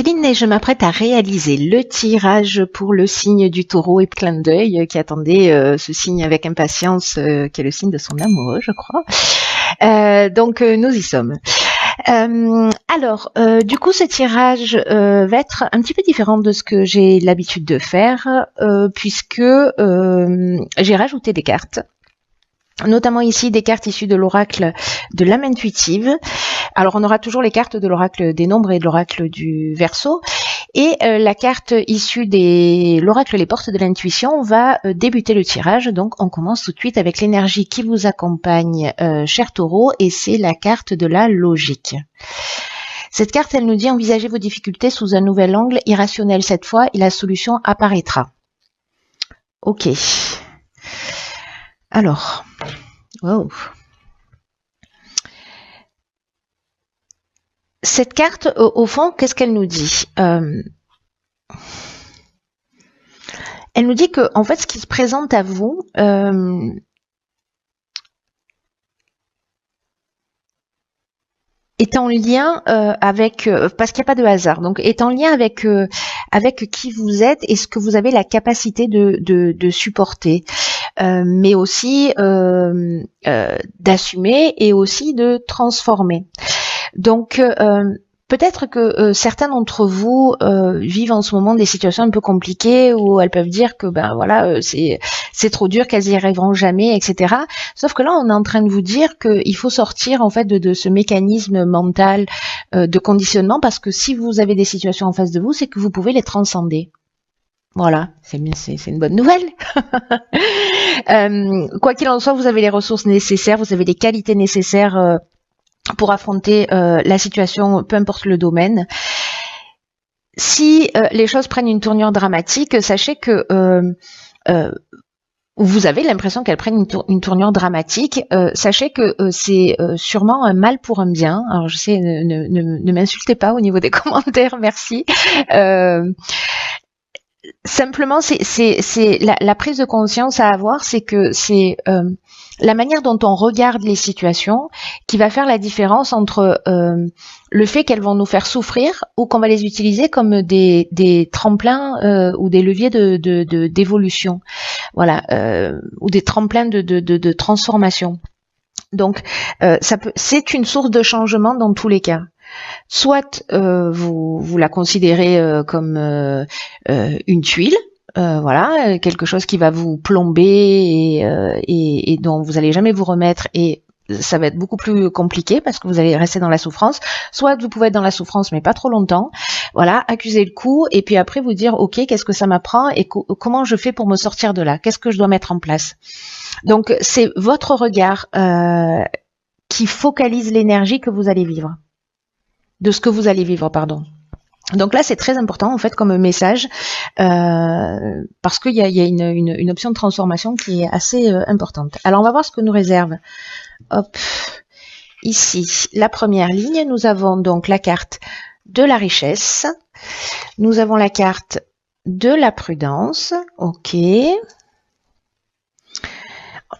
Céline et je m'apprête à réaliser le tirage pour le signe du taureau et clin d'œil qui attendait ce signe avec impatience, qui est le signe de son amoureux, je crois. Donc nous y sommes. Du coup, ce tirage va être un petit peu différent de ce que j'ai l'habitude de faire, puisque j'ai rajouté des cartes. Notamment ici des cartes issues de l'oracle de l'âme intuitive. Alors on aura toujours les cartes de l'oracle des nombres et de l'oracle du Verseau. Et la carte issue de l'oracle les portes de l'intuition va débuter le tirage. Donc on commence tout de suite avec l'énergie qui vous accompagne, cher taureau, et c'est la carte de la logique. Cette carte, elle nous dit envisagez vos difficultés sous un nouvel angle irrationnel cette fois et la solution apparaîtra. Ok. Alors, wow. Cette carte, au fond, qu'est-ce qu'elle nous dit? Elle nous dit que, en fait, ce qui se présente à vous est en lien avec, parce qu'il n'y a pas de hasard, donc est en lien avec qui vous êtes et ce que vous avez la capacité de supporter. Mais aussi d'assumer et aussi de transformer. Donc peut-être que certains d'entre vous vivent en ce moment des situations un peu compliquées où elles peuvent dire que ben voilà c'est trop dur, qu'elles y arriveront jamais, etc. Sauf que là on est en train de vous dire qu'il faut sortir en fait de ce mécanisme mental de conditionnement, parce que si vous avez des situations en face de vous, c'est que vous pouvez les transcender. Voilà, c'est une bonne nouvelle. Quoi qu'il en soit, vous avez les ressources nécessaires, vous avez les qualités nécessaires pour affronter la situation, peu importe le domaine. Si les choses prennent une tournure dramatique, sachez que vous avez l'impression qu'elles prennent une tournure dramatique. Sachez que c'est sûrement un mal pour un bien. Alors je sais, ne m'insultez pas au niveau des commentaires, merci. Simplement, c'est la prise de conscience à avoir, c'est que c'est la manière dont on regarde les situations qui va faire la différence entre le fait qu'elles vont nous faire souffrir ou qu'on va les utiliser comme des tremplins ou des leviers d'évolution, voilà, ou des tremplins de transformation. Donc, c'est une source de changement dans tous les cas. Soit vous la considérez comme une tuile, voilà, quelque chose qui va vous plomber et dont vous allez jamais vous remettre, et ça va être beaucoup plus compliqué parce que vous allez rester dans la souffrance. Soit vous pouvez être dans la souffrance mais pas trop longtemps, voilà, accuser le coup et puis après vous dire ok, qu'est-ce que ça m'apprend et comment je fais pour me sortir de là, qu'est-ce que je dois mettre en place. Donc c'est votre regard qui focalise l'énergie que vous allez vivre. De ce que vous allez vivre, pardon. Donc là, c'est très important en fait comme message parce qu'il y a une option de transformation qui est assez importante. Alors on va voir ce que nous réserve. Hop, ici, la première ligne, nous avons donc la carte de la richesse. Nous avons la carte de la prudence. Ok.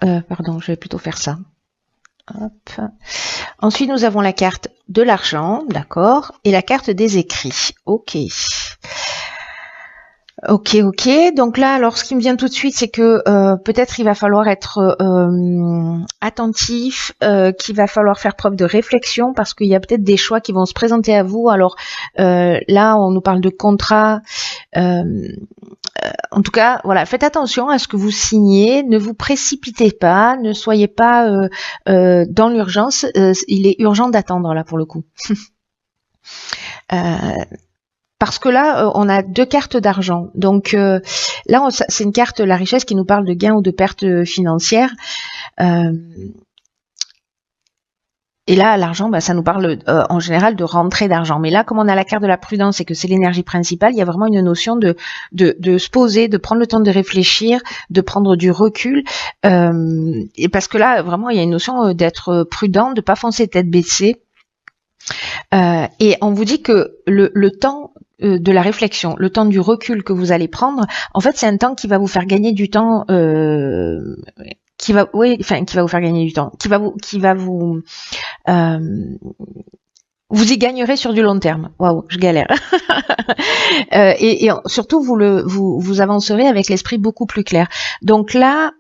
Pardon, je vais plutôt faire ça. Hop. Ensuite, nous avons la carte de l'argent, d'accord, et la carte des écrits. Ok. Ok. Donc là, alors ce qui me vient tout de suite, c'est que peut-être il va falloir être attentif, qu'il va falloir faire preuve de réflexion parce qu'il y a peut-être des choix qui vont se présenter à vous. Alors là, on nous parle de contrat. En tout cas, voilà, faites attention à ce que vous signez, ne vous précipitez pas, ne soyez pas dans l'urgence. Il est urgent d'attendre là pour le coup. Parce que là, on a deux cartes d'argent. Donc là, c'est une carte, la richesse, qui nous parle de gains ou de pertes financières. Et là, l'argent, ça nous parle en général de rentrée d'argent. Mais là, comme on a la carte de la prudence et que c'est l'énergie principale, il y a vraiment une notion de se poser, de prendre le temps de réfléchir, de prendre du recul. Et parce que là, vraiment, il y a une notion d'être prudent, de pas foncer tête baissée. Et on vous dit que le temps de la réflexion, le temps du recul que vous allez prendre, en fait, c'est un temps qui va vous faire gagner du temps, qui va vous faire gagner du temps, qui va vous Vous y gagnerez sur du long terme. Waouh, je galère. Et surtout, vous avancerez avec l'esprit beaucoup plus clair. Donc là,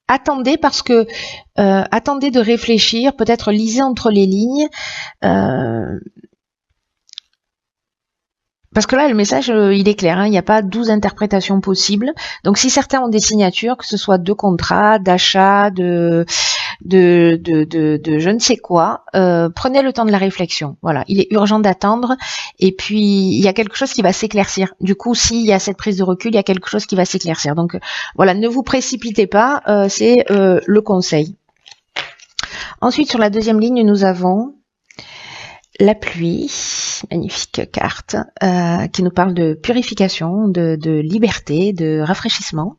attendez parce que attendez de réfléchir, peut-être lisez entre les lignes. Parce que là, le message, il est clair, hein, il n'y a pas 12 interprétations possibles. Donc, si certains ont des signatures, que ce soit de contrat, d'achat, de je ne sais quoi, prenez le temps de la réflexion. Voilà, il est urgent d'attendre. Et puis, il y a quelque chose qui va s'éclaircir. Du coup, s'il y a cette prise de recul, il y a quelque chose qui va s'éclaircir. Donc, voilà, ne vous précipitez pas, c'est le conseil. Ensuite, sur la deuxième ligne, nous avons la pluie, magnifique carte, qui nous parle de purification, de liberté, de rafraîchissement.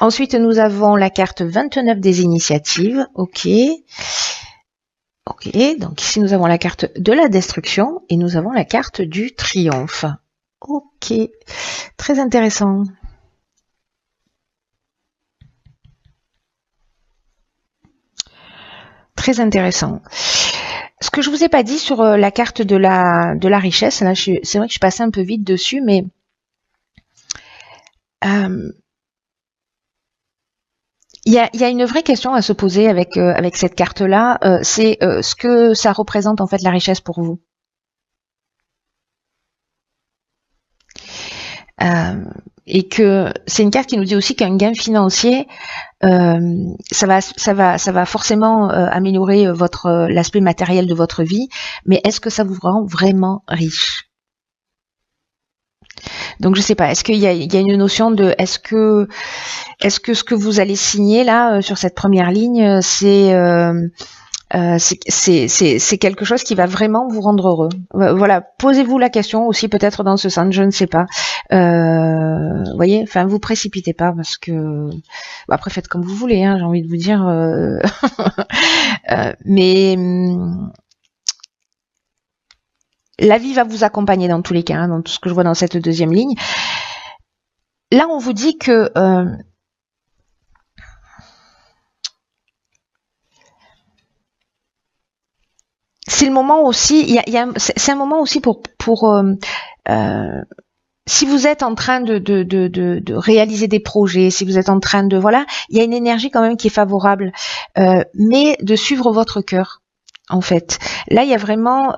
Ensuite, nous avons la carte 29 des initiatives. Ok. Ok, donc ici nous avons la carte de la destruction et nous avons la carte du triomphe. Ok, très intéressant. Très intéressant. Ce que je vous ai pas dit sur la carte de la richesse, là, c'est vrai que je suis passée un peu vite dessus, mais il y a une vraie question à se poser avec cette carte-là, c'est ce que ça représente en fait la richesse pour vous. Et que c'est une carte qui nous dit aussi qu'un gain financier, ça va forcément améliorer l'aspect matériel de votre vie, mais est-ce que ça vous rend vraiment riche? Donc je sais pas, est-ce qu'il y a une notion de est-ce que ce que vous allez signer là sur cette première ligne, c'est quelque chose qui va vraiment vous rendre heureux. Voilà, posez-vous la question aussi peut-être dans ce sens, je ne sais pas. Voyez, enfin vous précipitez pas parce que après faites comme vous voulez, hein, j'ai envie de vous dire. Mais la vie va vous accompagner dans tous les cas, hein, dans tout ce que je vois dans cette deuxième ligne. Là, on vous dit que c'est le moment aussi, c'est un moment aussi pour si vous êtes en train de réaliser des projets, si vous êtes en train de voilà, il y a une énergie quand même qui est favorable, mais de suivre votre cœur, en fait. Là, il y a vraiment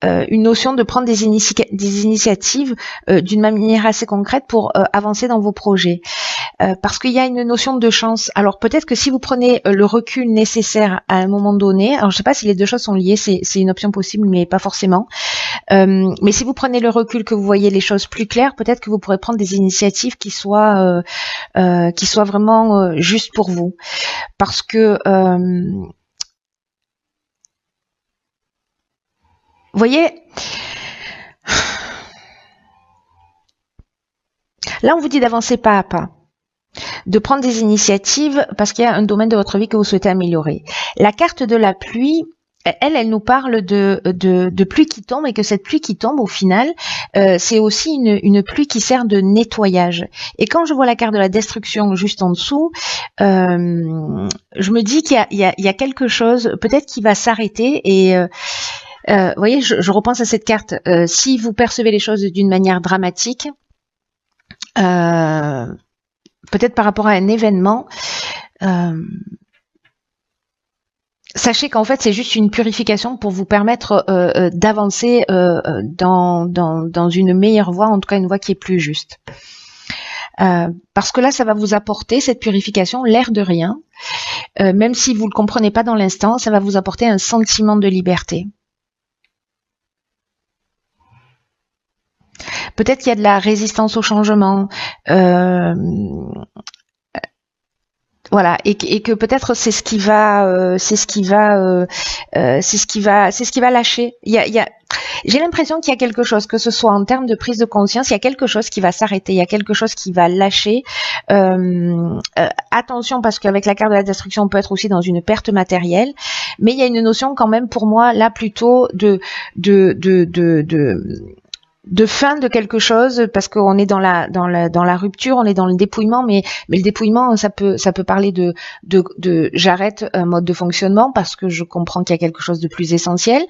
une notion de prendre des initiatives d'une manière assez concrète pour avancer dans vos projets. Parce qu'il y a une notion de chance. Alors peut-être que si vous prenez le recul nécessaire à un moment donné, alors je sais pas si les deux choses sont liées, c'est une option possible, mais pas forcément. Mais si vous prenez le recul, que vous voyez les choses plus claires, peut-être que vous pourrez prendre des initiatives qui soient vraiment justes pour vous. Parce que vous voyez, là on vous dit d'avancer pas à pas, de prendre des initiatives parce qu'il y a un domaine de votre vie que vous souhaitez améliorer. La carte de la pluie, elle nous parle de pluie qui tombe et que cette pluie qui tombe au final, c'est aussi une pluie qui sert de nettoyage. Et quand je vois la carte de la destruction juste en dessous, je me dis qu'il y a quelque chose peut-être qui va s'arrêter et vous voyez, je repense à cette carte. Si vous percevez les choses d'une manière dramatique, peut-être par rapport à un événement, sachez qu'en fait c'est juste une purification pour vous permettre d'avancer dans une meilleure voie, en tout cas une voie qui est plus juste. Parce que là ça va vous apporter cette purification, l'air de rien, même si vous ne le comprenez pas dans l'instant, ça va vous apporter un sentiment de liberté. Peut-être qu'il y a de la résistance au changement, voilà, et que peut-être c'est ce qui va lâcher. J'ai l'impression qu'il y a quelque chose, que ce soit en termes de prise de conscience, il y a quelque chose qui va s'arrêter, il y a quelque chose qui va lâcher. Attention, parce qu'avec la carte de la destruction, on peut être aussi dans une perte matérielle, mais il y a une notion quand même pour moi là plutôt de fin de quelque chose, parce qu'on est dans la rupture, on est dans le dépouillement, mais le dépouillement, ça peut parler de j'arrête un mode de fonctionnement parce que je comprends qu'il y a quelque chose de plus essentiel.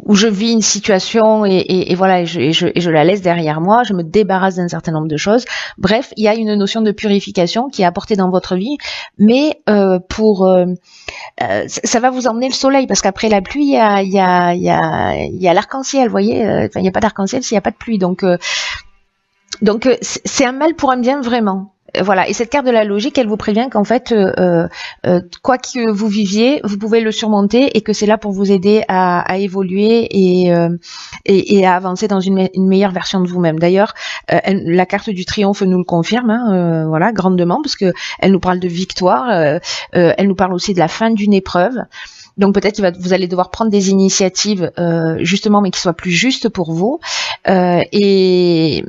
Où je vis une situation et voilà, et je la laisse derrière moi, je me débarrasse d'un certain nombre de choses. Bref, il y a une notion de purification qui est apportée dans votre vie, mais ça va vous emmener le soleil, parce qu'après la pluie, il y a l'arc-en-ciel, vous voyez. Enfin, il n'y a pas d'arc-en-ciel s'il n'y a pas de pluie. Donc c'est un mal pour un bien, vraiment. Voilà, et cette carte de la logique, elle vous prévient qu'en fait, quoi que vous viviez, vous pouvez le surmonter, et que c'est là pour vous aider à évoluer et à avancer dans une meilleure version de vous-même. D'ailleurs, la carte du triomphe nous le confirme, hein, voilà, grandement, parce que elle nous parle de victoire, elle nous parle aussi de la fin d'une épreuve. Donc peut-être vous allez devoir prendre des initiatives, justement, mais qui soient plus justes pour vous, et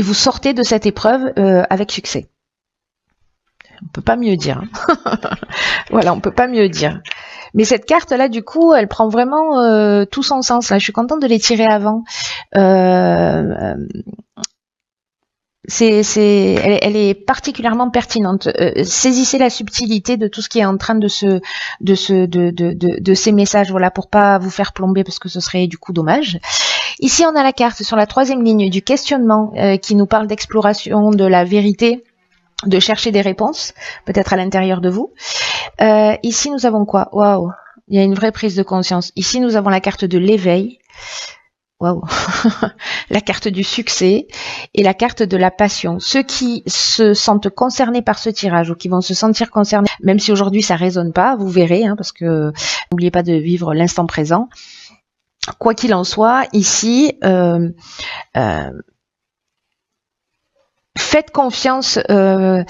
vous sortez de cette épreuve avec succès. On peut pas mieux dire. Hein. Voilà, on peut pas mieux dire. Mais cette carte-là, du coup, elle prend vraiment tout son sens. Là, je suis contente de les tirer avant. Elle est particulièrement pertinente. Saisissez la subtilité de tout ce qui est en train de ces messages, voilà, pour pas vous faire plomber, parce que ce serait du coup dommage. Ici, on a la carte sur la 3e ligne du questionnement, qui nous parle d'exploration de la vérité, de chercher des réponses, peut-être à l'intérieur de vous. Ici, nous avons quoi? Waouh, il y a une vraie prise de conscience. Ici, nous avons la carte de l'éveil. Waouh, la carte du succès et la carte de la passion. Ceux qui se sentent concernés par ce tirage, ou qui vont se sentir concernés, même si aujourd'hui ça résonne pas, vous verrez, hein, parce que n'oubliez pas de vivre l'instant présent. Quoi qu'il en soit, ici, faites confiance à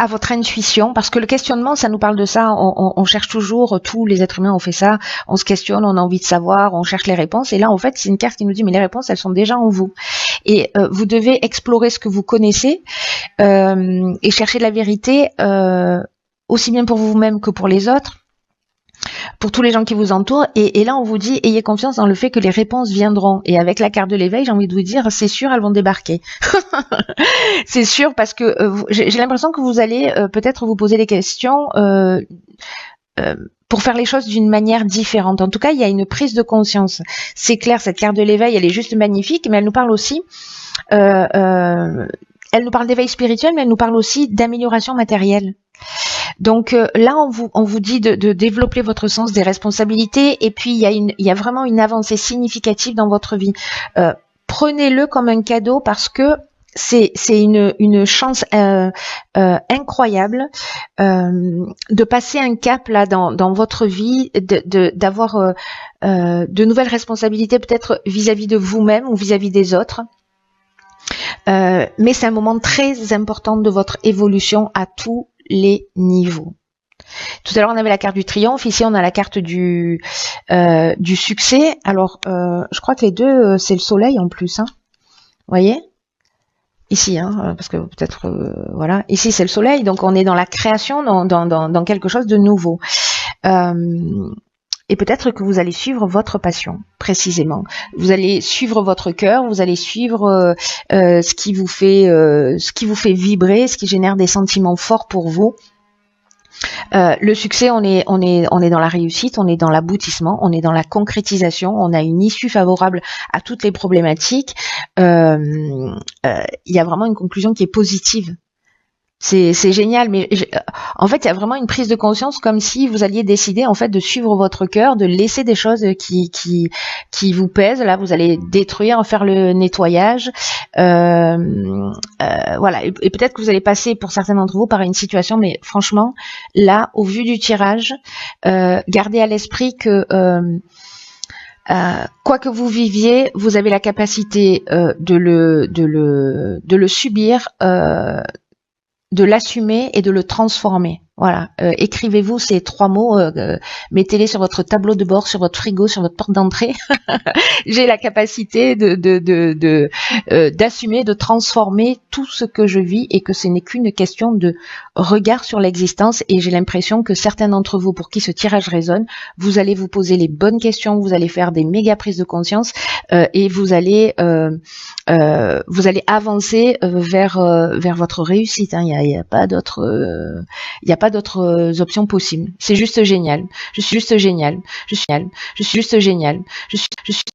votre intuition, parce que le questionnement, ça nous parle de ça. On cherche toujours, tous les êtres humains ont fait ça, on se questionne, on a envie de savoir, on cherche les réponses, et là en fait c'est une carte qui nous dit mais les réponses, elles sont déjà en vous, et vous devez explorer ce que vous connaissez, et chercher la vérité, aussi bien pour vous-même que pour les autres, pour tous les gens qui vous entourent, et là on vous dit ayez confiance dans le fait que les réponses viendront. Et avec la carte de l'éveil, j'ai envie de vous dire c'est sûr, elles vont débarquer. C'est sûr, parce que j'ai l'impression que vous allez peut-être vous poser des questions pour faire les choses d'une manière différente. En tout cas, il y a une prise de conscience. C'est clair, cette carte de l'éveil, elle est juste magnifique, mais elle nous parle aussi elle nous parle d'éveil spirituel, mais elle nous parle aussi d'amélioration matérielle. Donc là, on vous dit de développer votre sens des responsabilités, et puis il y a vraiment une avancée significative dans votre vie. Prenez-le comme un cadeau, parce que c'est une chance incroyable de passer un cap là dans votre vie, d'avoir de nouvelles responsabilités, peut-être vis-à-vis de vous-même ou vis-à-vis des autres. Mais c'est un moment très important de votre évolution à tous les niveaux. Tout à l'heure, on avait la carte du triomphe. Ici, on a la carte du succès. Alors, je crois que les deux, c'est le soleil en plus. Hein. Vous voyez ? Ici, hein, parce que peut-être, voilà. Ici, c'est le soleil. Donc, on est dans la création, dans quelque chose de nouveau. Et peut-être que vous allez suivre votre passion, précisément. Vous allez suivre votre cœur, vous allez suivre ce qui vous fait vibrer, ce qui génère des sentiments forts pour vous. Le succès, on est dans la réussite, on est dans l'aboutissement, on est dans la concrétisation, on a une issue favorable à toutes les problématiques. Il y a vraiment une conclusion qui est positive. C'est génial, mais en fait, il y a vraiment une prise de conscience, comme si vous alliez décider en fait de suivre votre cœur, de laisser des choses qui vous pèsent. Là, vous allez détruire, faire le nettoyage, voilà. Et peut-être que vous allez passer, pour certains d'entre vous, par une situation, mais franchement, là, au vu du tirage, gardez à l'esprit que quoi que vous viviez, vous avez la capacité de le subir, de l'assumer et de le transformer. Voilà, écrivez-vous ces 3 mots, mettez-les sur votre tableau de bord, sur votre frigo, sur votre porte d'entrée. J'ai la capacité d'assumer, de transformer tout ce que je vis et que ce n'est qu'une question de regard sur l'existence. Et j'ai l'impression que certains d'entre vous, pour qui ce tirage résonne, vous allez vous poser les bonnes questions, vous allez faire des méga prises de conscience et vous allez avancer vers votre réussite. Hein. Il y a pas d'autres options possibles. C'est juste génial. Je suis juste génial. Je suis juste génial. Je suis